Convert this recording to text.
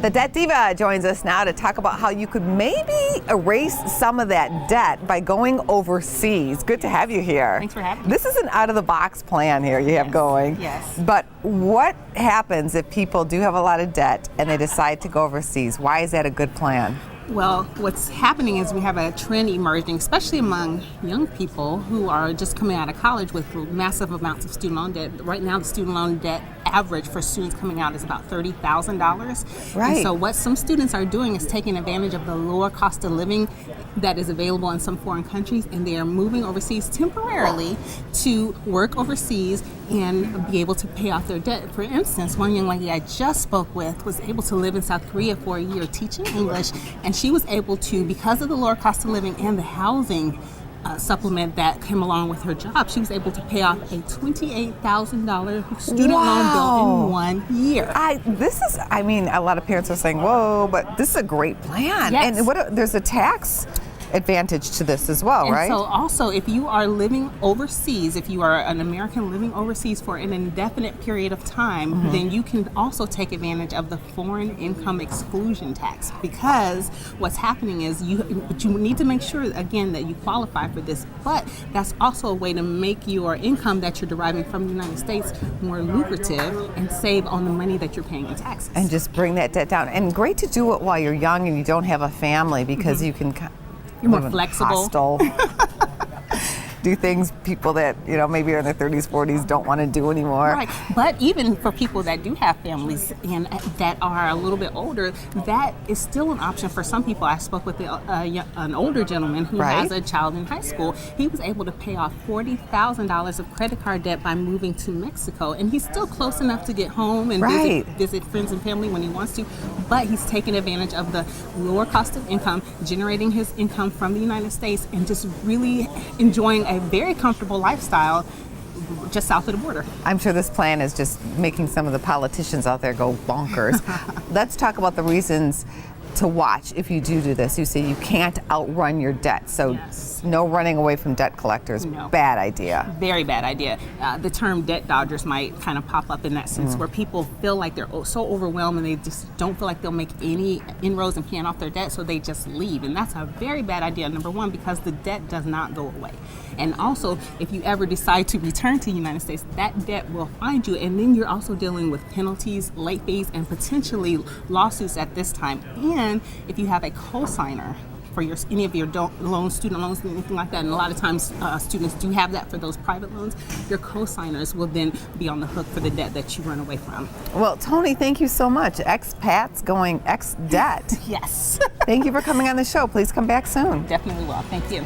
The Debt Diva joins us now to talk about how you could maybe erase some of that debt by going overseas. Good to have you here. Thanks for having me. This is an out-of-the-box plan here you have going. Yes. But what happens if people do have a lot of debt and they decide to go overseas? Why is that a good plan? Well, what's happening is we have a trend emerging, especially among young people who are just coming out of college with massive amounts of student loan debt. Right now, the student loan debt average for students coming out is about $30,000. Right. And so what some students are doing is taking advantage of the lower cost of living that is available in some foreign countries, and they are moving overseas temporarily to work overseas and be able to pay off their debt. For instance, one young lady I just spoke with was able to live in South Korea for a year teaching English, and she was able to, because of the lower cost of living and the housing supplement that came along with her job, she was able to pay off a $28,000 student loan bill in 1 year. I mean, a lot of parents are saying, whoa, but this is a great plan. Yes. And there's a tax advantage to this as well, and right? So also, if you are living overseas, if you are an American living overseas for an indefinite period of time, then you can also take advantage of the foreign income exclusion tax, because what's happening is you need to make sure, again, that you qualify for this, but that's also a way to make your income that you're deriving from the United States more lucrative and save on the money that you're paying in taxes. And just bring that debt down. And great to do it while you're young and you don't have a family, because you can You're more flexible. Do things people that, maybe are in their 30s, 40s don't want to do anymore. Right. But even for people that do have families and that are a little bit older, that is still an option for some people. I spoke with an older gentleman who has a child in high school. He was able to pay off $40,000 of credit card debt by moving to Mexico. And he's still close enough to get home and visit friends and family when he wants to. But he's taking advantage of the lower cost of income, generating his income from the United States, and just really enjoying a very comfortable lifestyle just south of the border. I'm sure this plan is just making some of the politicians out there go bonkers. Let's talk about the reasons to watch if you do this. You say you can't outrun your debt, so no running away from debt collectors. No. Bad idea. Very bad idea. The term debt dodgers might kind of pop up in that sense, where people feel like they're so overwhelmed and they just don't feel like they'll make any inroads in paying off their debt, so they just leave. And that's a very bad idea, number one, because the debt does not go away. And also, if you ever decide to return to the United States, that debt will find you, and then you're also dealing with penalties, late fees, and potentially lawsuits at this time. And if you have a co-signer for any of your loans, student loans, anything like that, and a lot of times students do have that for those private loans, your co-signers will then be on the hook for the debt that you run away from. Well, Toni, thank you so much. Expats going ex-debt. Yes. Thank you for coming on the show. Please come back soon. Definitely will. Thank you.